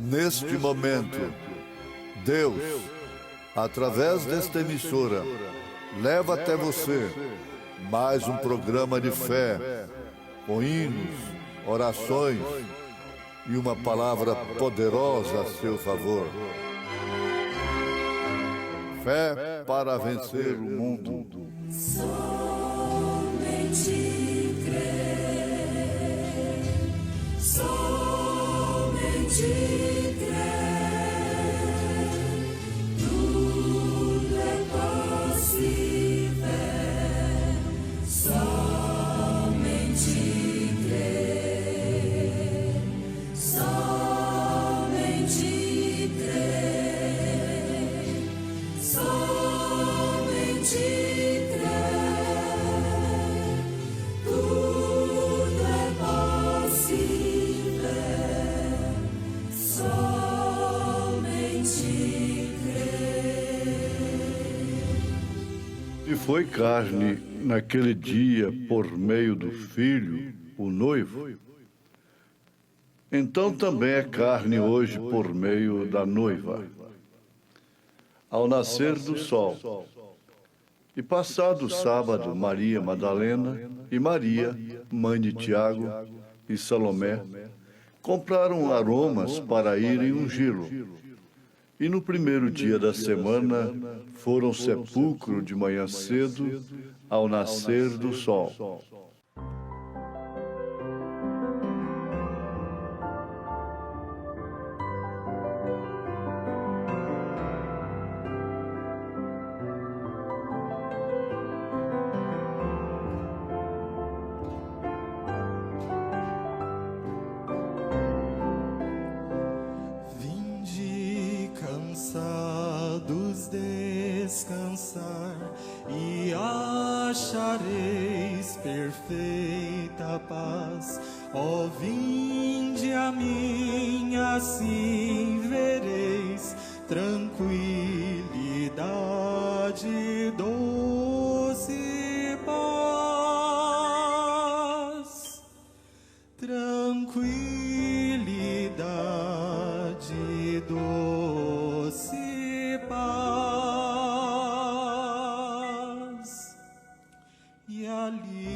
Neste momento, Deus, através desta emissora, leva até você mais um programa de fé, com hinos, orações e uma palavra poderosa a seu favor. Fé para vencer o mundo. Somente crer, somente crer, tudo é possível, somente crer, somente crer, somente E foi carne naquele dia por meio do Filho, o noivo. Então também é carne hoje por meio da noiva. Ao nascer do sol. E passado o sábado, Maria Madalena e Maria, mãe de Tiago e Salomé, compraram aromas para irem ungí-lo. E no primeiro dia da semana foram ao sepulcro de manhã cedo, ao nascer do sol. Descansar e achareis perfeita paz. Ó, vinde a mim, assim vereis tranquilidade, doce paz, tranquilidade, doce paz e alívios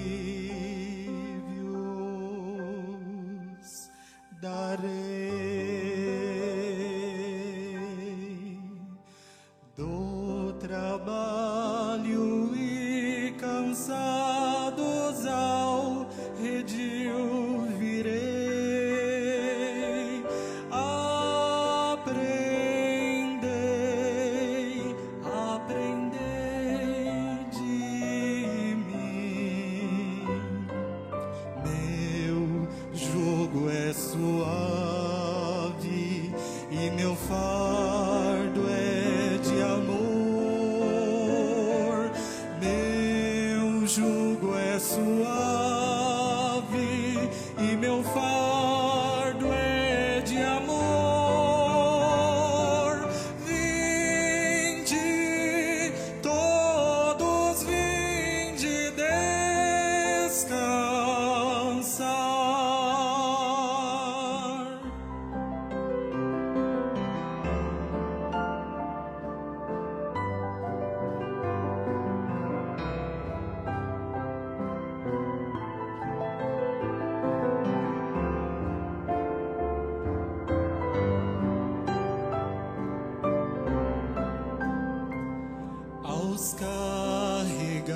darei do trabalho e cansados ao redil virei. Aprendei de mim, meu jugo é suave e meu fardo é de amor. Meu jugo é suave e meu fardo é de amor. Vinde, todos vinde descansar. Aos carregados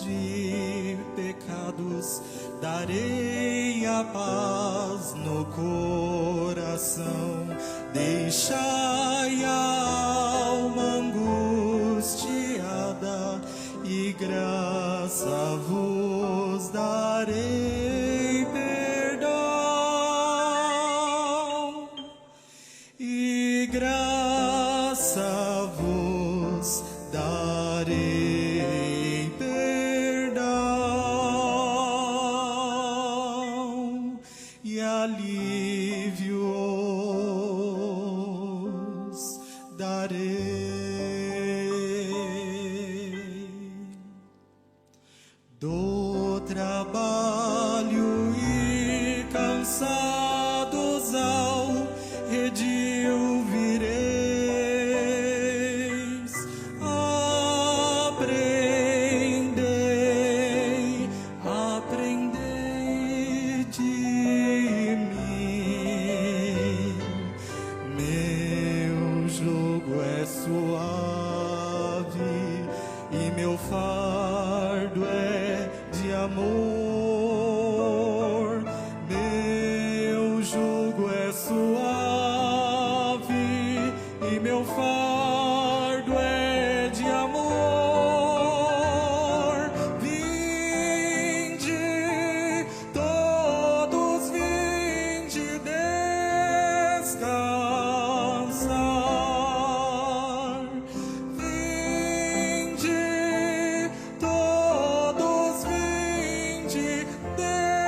de pecados darei a paz no coração. Deixai a alma angustiada e graça vos darei perdão. E graça vos darei perdão e alívios darei do trabalho e cansados ao suave e meu fardo é de amor. Vinde, todos vinde descansar. Vinde, todos vinde descansar.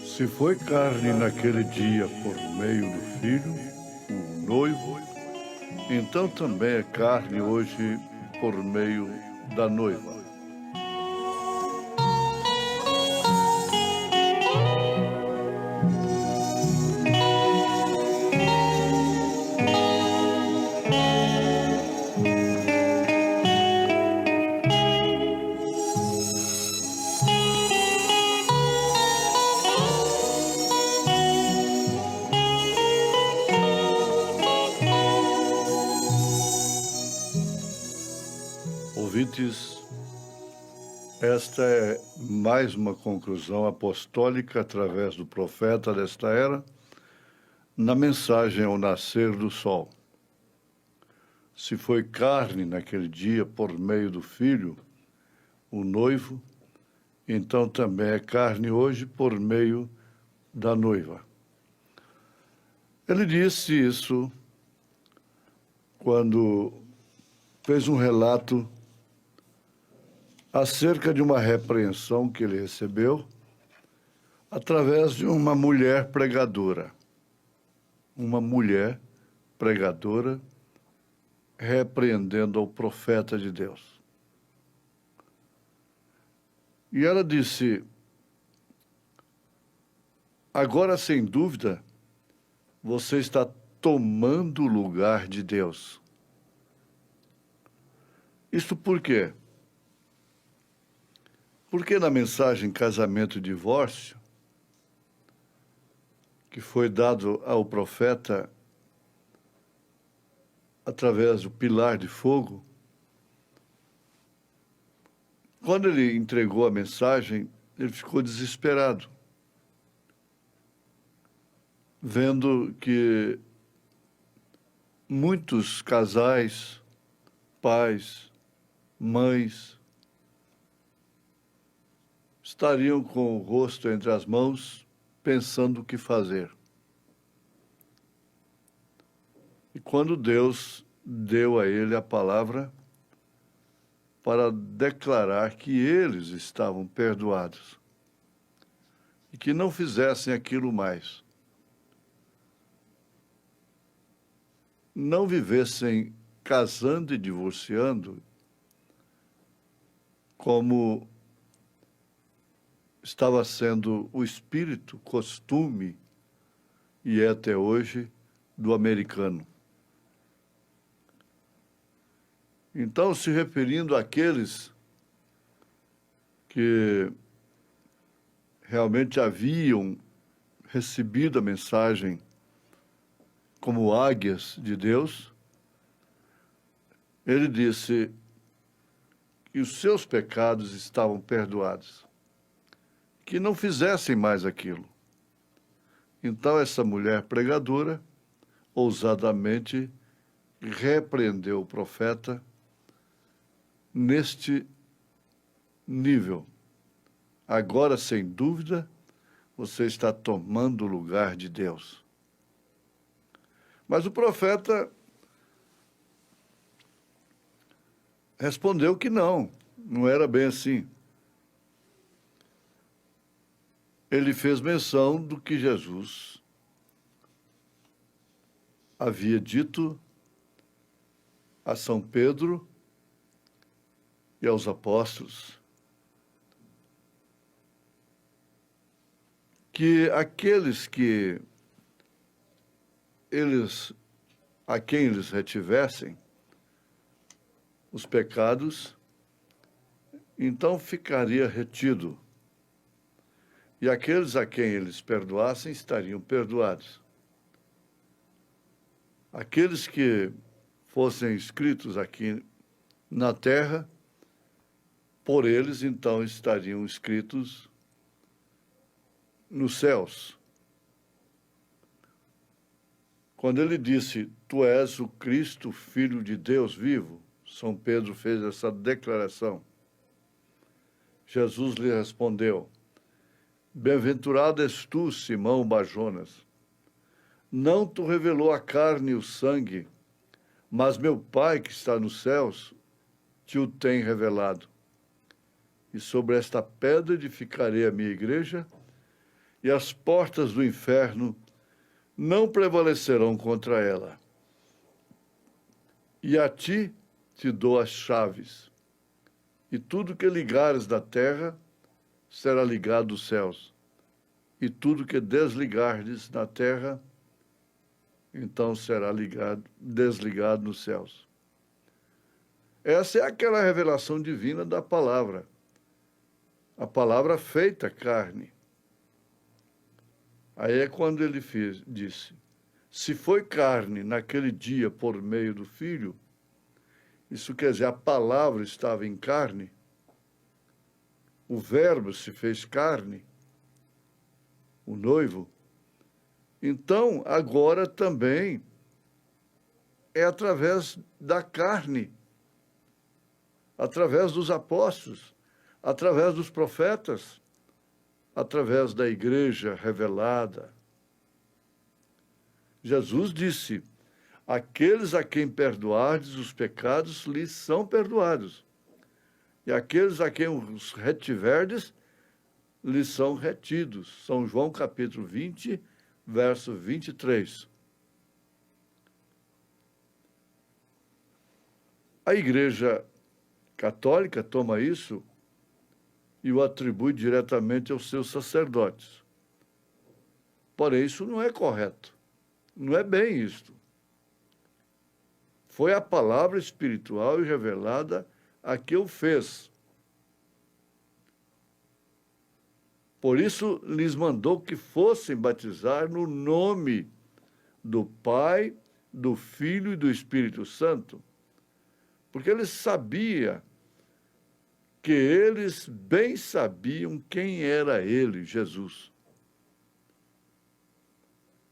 Se foi carne naquele dia por meio do Filho, o noivo, então também é carne hoje por meio da noiva. Ouvintes, esta é mais uma conclusão apostólica através do profeta desta era, na mensagem ao nascer do sol. Se foi carne naquele dia por meio do Filho, o noivo, então também é carne hoje por meio da noiva. Ele disse isso quando fez um relato acerca de uma repreensão que ele recebeu através de uma mulher pregadora. Uma mulher pregadora repreendendo ao profeta de Deus. E ela disse: agora, sem dúvida, você está tomando o lugar de Deus. Isto por quê? Porque na mensagem casamento e divórcio, que foi dado ao profeta através do pilar de fogo, quando ele entregou a mensagem, ele ficou desesperado, vendo que muitos casais, pais, mães, estariam com o rosto entre as mãos, pensando o que fazer. E quando Deus deu a ele a palavra para declarar que eles estavam perdoados e que não fizessem aquilo mais, não vivessem casando e divorciando como estava sendo o espírito, costume, e é até hoje, do americano. Então, se referindo àqueles que realmente haviam recebido a mensagem como águias de Deus, ele disse que os seus pecados estavam perdoados, que não fizessem mais aquilo. Então essa mulher pregadora ousadamente repreendeu o profeta neste nível. Agora, sem dúvida, você está tomando o lugar de Deus. Mas o profeta respondeu que não era bem assim. Ele fez menção do que Jesus havia dito a São Pedro e aos apóstolos, que aqueles a quem eles retivessem os pecados, então ficaria retido. E aqueles a quem eles perdoassem estariam perdoados. Aqueles que fossem escritos aqui na terra, por eles então estariam escritos nos céus. Quando ele disse, tu és o Cristo, Filho de Deus vivo, São Pedro fez essa declaração. Jesus lhe respondeu, bem-aventurado és tu, Simão Barjonas. Não te revelou a carne e o sangue, mas meu Pai que está nos céus te o tem revelado. E sobre esta pedra edificarei a minha igreja, e as portas do inferno não prevalecerão contra ela. E a ti te dou as chaves, e tudo que ligares da terra será ligado dos céus, e tudo que desligardes na terra, então será desligado nos céus. Essa é aquela revelação divina da palavra, a palavra feita carne. Aí é quando ele disse, se foi carne naquele dia por meio do Filho, isso quer dizer, a palavra estava em carne, o Verbo se fez carne, o noivo, então agora também é através da carne, através dos apóstolos, através dos profetas, através da igreja revelada. Jesus disse, aqueles a quem perdoardes os pecados lhes são perdoados, e aqueles a quem os retiverdes lhes são retidos. São João capítulo 20, verso 23. A Igreja Católica toma isso e o atribui diretamente aos seus sacerdotes. Porém, isso não é correto. Não é bem isto. Foi a palavra espiritual e revelada a que o fez. Por isso, lhes mandou que fossem batizar no nome do Pai, do Filho e do Espírito Santo, porque ele sabia que eles bem sabiam quem era ele, Jesus.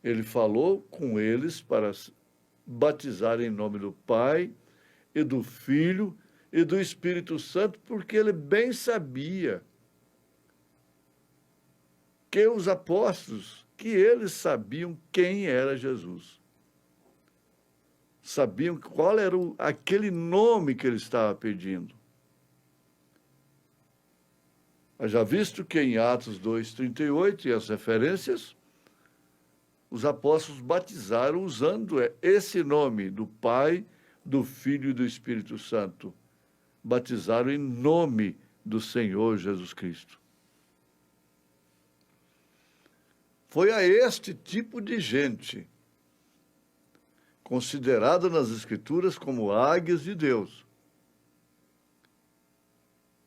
Ele falou com eles para batizar em nome do Pai e do Filho e do Espírito Santo, porque ele bem sabia que os apóstolos, que eles sabiam quem era Jesus. Sabiam qual era aquele nome que ele estava pedindo. Já visto que em Atos 2:38 e as referências, os apóstolos batizaram usando esse nome do Pai, do Filho e do Espírito Santo. Batizaram em nome do Senhor Jesus Cristo. Foi a este tipo de gente, considerada nas Escrituras como águias de Deus,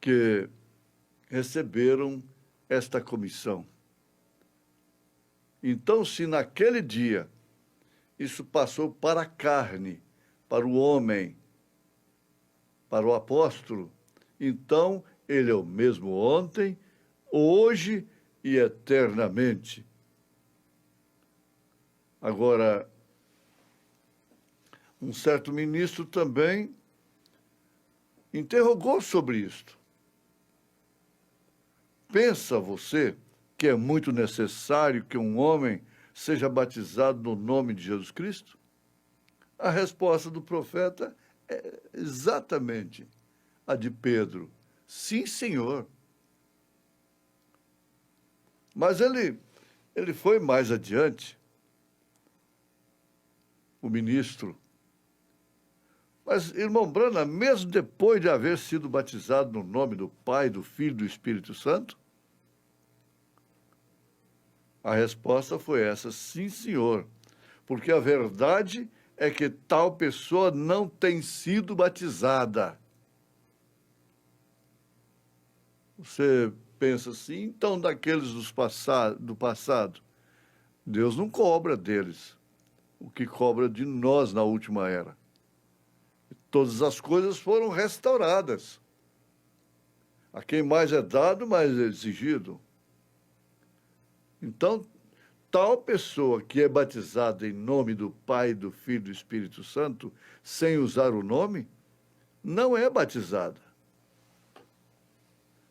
que receberam esta comissão. Então, se naquele dia isso passou para a carne, para o homem, para o apóstolo, então ele é o mesmo ontem, hoje e eternamente. Agora, um certo ministro também interrogou sobre isto. Pensa você que é muito necessário que um homem seja batizado no nome de Jesus Cristo? A resposta do profeta é exatamente: a de Pedro. Sim, senhor. Mas ele foi mais adiante, o ministro. Mas, irmão Branham, mesmo depois de haver sido batizado no nome do Pai, do Filho e do Espírito Santo, a resposta foi essa: sim, senhor, porque a verdade é que tal pessoa não tem sido batizada. Você pensa assim, então daqueles do passado, Deus não cobra deles o que cobra de nós na última era. Todas as coisas foram restauradas. A quem mais é dado, mais é exigido. Então, tal pessoa que é batizada em nome do Pai, do Filho e do Espírito Santo, sem usar o nome, não é batizada.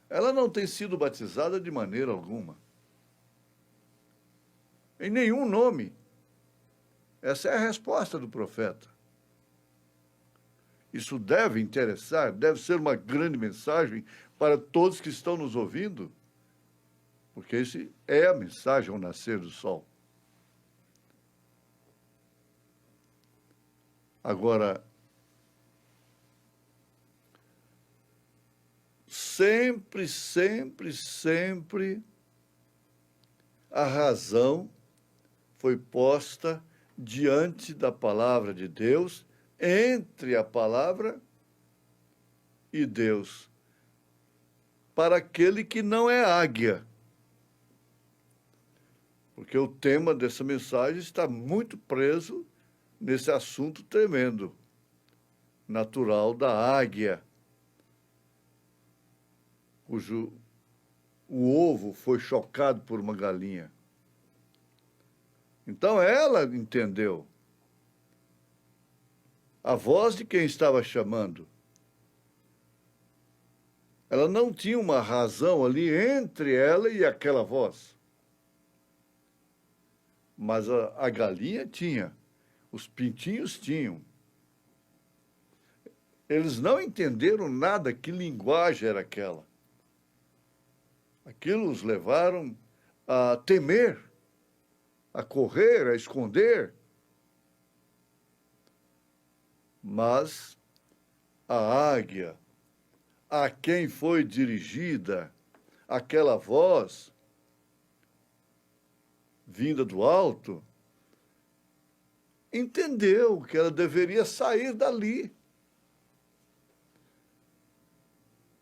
Ela não tem sido batizada de maneira alguma. Em nenhum nome. Essa é a resposta do profeta. Isso deve interessar, deve ser uma grande mensagem para todos que estão nos ouvindo, porque essa é a mensagem ao nascer do sol. Agora, sempre a razão foi posta diante da palavra de Deus, entre a palavra e Deus, para aquele que não é águia. Porque o tema dessa mensagem está muito preso nesse assunto tremendo, natural da águia, cujo o ovo foi chocado por uma galinha. Então ela entendeu a voz de quem estava chamando. Ela não tinha uma razão ali entre ela e aquela voz. Mas a galinha tinha, os pintinhos tinham. Eles não entenderam nada, que linguagem era aquela. Aquilo os levaram a temer, a correr, a esconder. Mas a águia, a quem foi dirigida aquela voz vinda do alto, entendeu que ela deveria sair dali.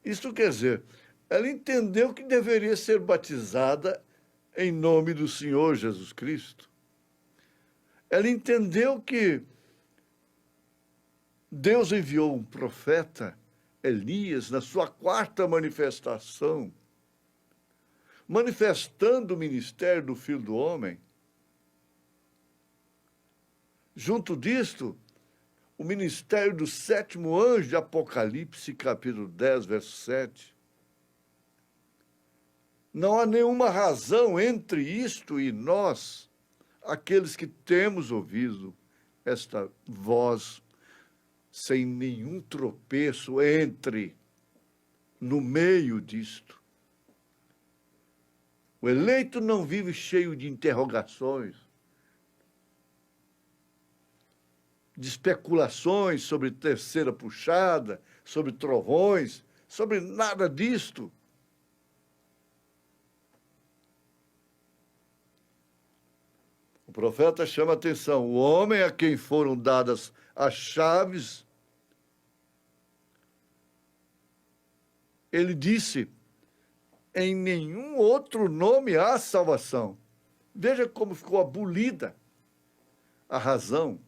Isso quer dizer, ela entendeu que deveria ser batizada em nome do Senhor Jesus Cristo. Ela entendeu que Deus enviou um profeta, Elias, na sua quarta manifestação, manifestando o ministério do Filho do Homem. Junto disto, o ministério do sétimo anjo de Apocalipse, capítulo 10, verso 7. Não há nenhuma razão entre isto e nós, aqueles que temos ouvido esta voz, sem nenhum tropeço no meio disto. O eleito não vive cheio de interrogações, de especulações sobre terceira puxada, sobre trovões, sobre nada disto. O profeta chama a atenção: o homem a quem foram dadas as chaves, ele disse, em nenhum outro nome há salvação. Veja como ficou abolida a razão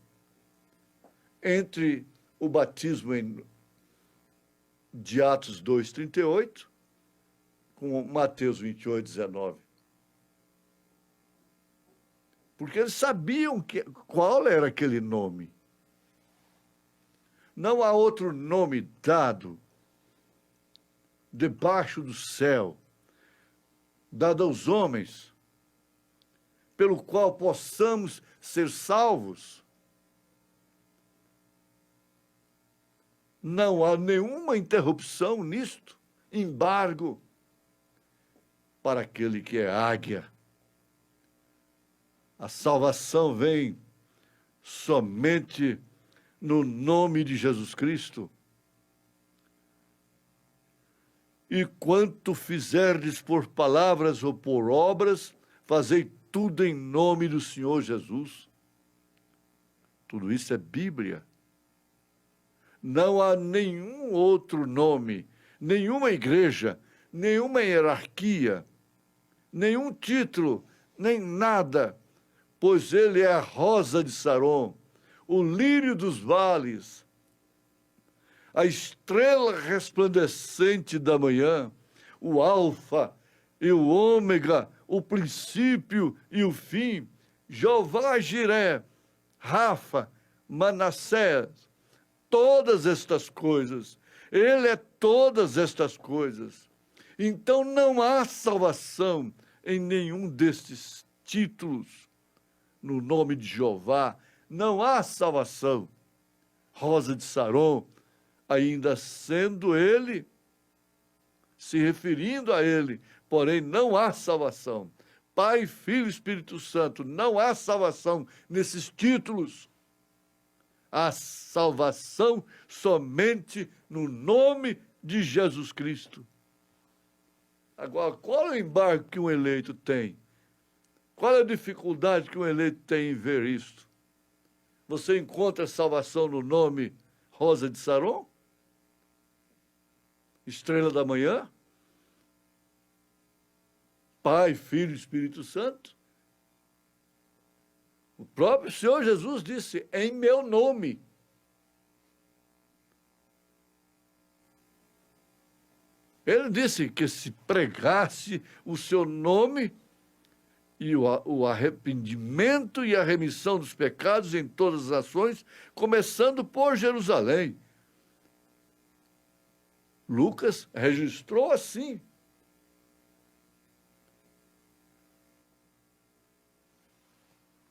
entre o batismo de Atos 2:38 com Mateus 28:19. Porque eles sabiam qual era aquele nome. Não há outro nome dado debaixo do céu, dado aos homens, pelo qual possamos ser salvos. Não há nenhuma interrupção nisto, embargo para aquele que é águia. A salvação vem somente no nome de Jesus Cristo. E quanto fizerdes por palavras ou por obras, fazei tudo em nome do Senhor Jesus. Tudo isso é Bíblia. Não há nenhum outro nome, nenhuma igreja, nenhuma hierarquia, nenhum título, nem nada, pois ele é a rosa de Saron, o lírio dos vales, a estrela resplandecente da manhã, o alfa e o ômega, o princípio e o fim, Jeová Jiré, Rafa, Manassés, todas estas coisas. Ele é todas estas coisas. Então não há salvação em nenhum destes títulos. No nome de Jeová, não há salvação. Rosa de Saron, ainda sendo ele, se referindo a ele, porém não há salvação. Pai, Filho e Espírito Santo, não há salvação nesses títulos. Há salvação somente no nome de Jesus Cristo. Agora, qual é o embargo que um eleito tem? Qual é a dificuldade que um eleito tem em ver isto? Você encontra salvação no nome Rosa de Saron? Estrela da manhã? Pai, Filho e Espírito Santo? O próprio Senhor Jesus disse, em meu nome. Ele disse que se pregasse o seu nome e o arrependimento e a remissão dos pecados em todas as ações, começando por Jerusalém. Lucas registrou assim.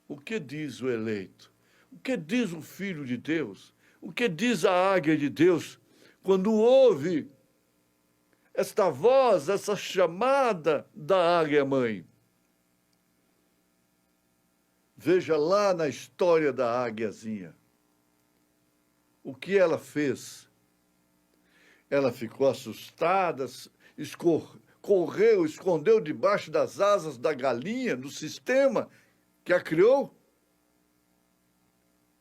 O que diz o eleito? O que diz o Filho de Deus? O que diz a águia de Deus quando ouve esta voz, essa chamada da águia-mãe? Veja lá na história da águiazinha. O que ela fez? Ela ficou assustada, correu, escondeu debaixo das asas da galinha, do sistema que a criou?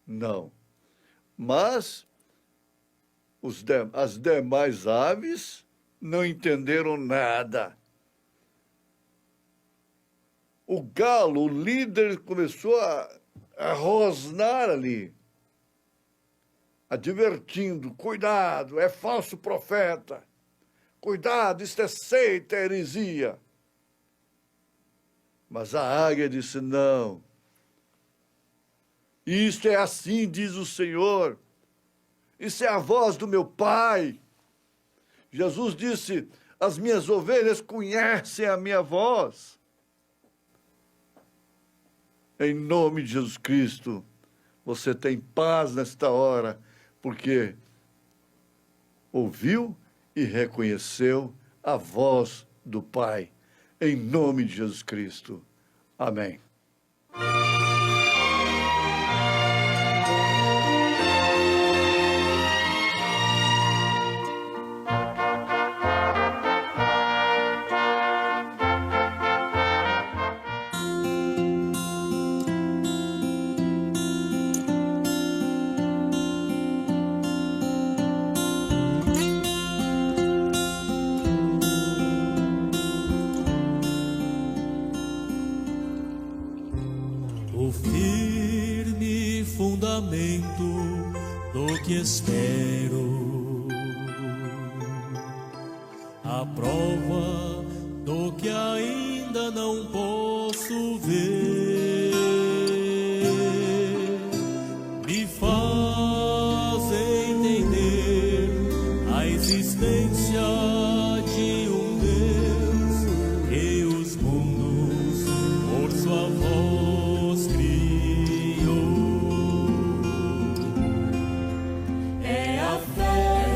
Não. Mas as demais aves não entenderam nada. O galo, o líder, começou a rosnar ali, advertindo, cuidado, é falso profeta, cuidado, isto é seita, é heresia. Mas a águia disse, não, isto é assim, diz o Senhor, isso é a voz do meu Pai. Jesus disse, as minhas ovelhas conhecem a minha voz. Em nome de Jesus Cristo, você tem paz nesta hora, porque ouviu e reconheceu a voz do Pai. Em nome de Jesus Cristo. Amém. O firme fundamento do que espero, a prova do que ainda não posso ver, me faz entender a existência de um Deus que os mundos por sua voz criou. É a fé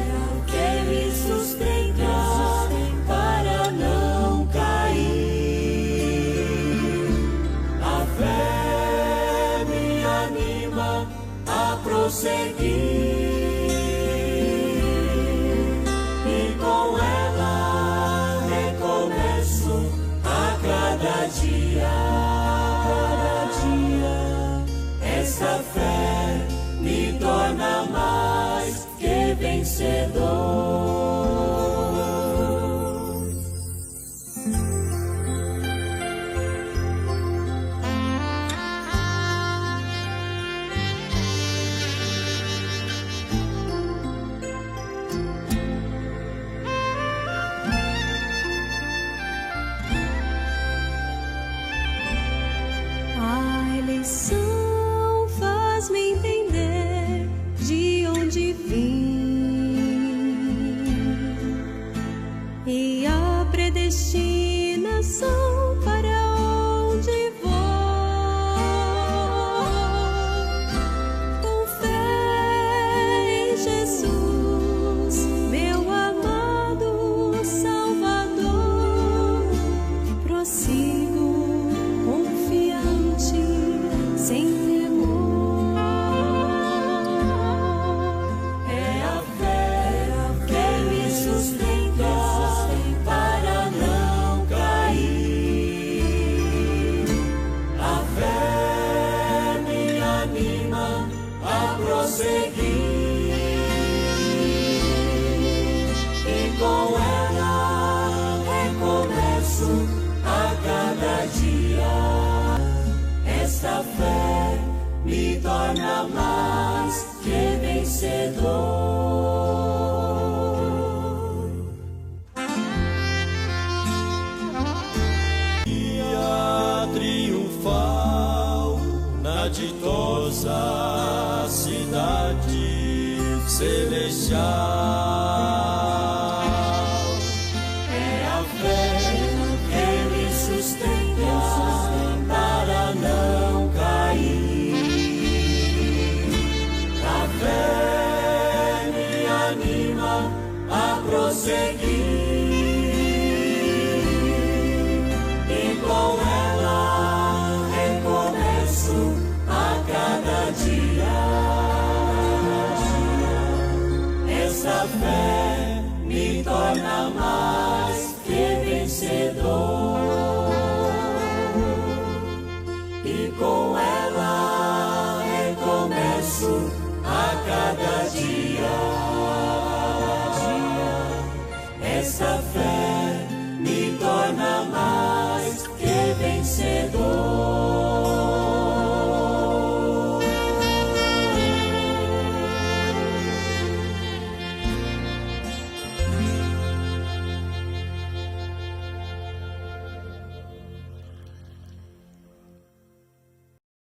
a cada dia. Esta fé me torna mais que vencedor. Triunfal na ditosa cidade celestial. É a fé que me sustenta para não cair. A fé me anima a prosseguir. E com ela recomeço a cada dia. Essa fé me torna mais que vencedor. E com ela recomeço a cada dia. Essa fé me torna mais que vencedor.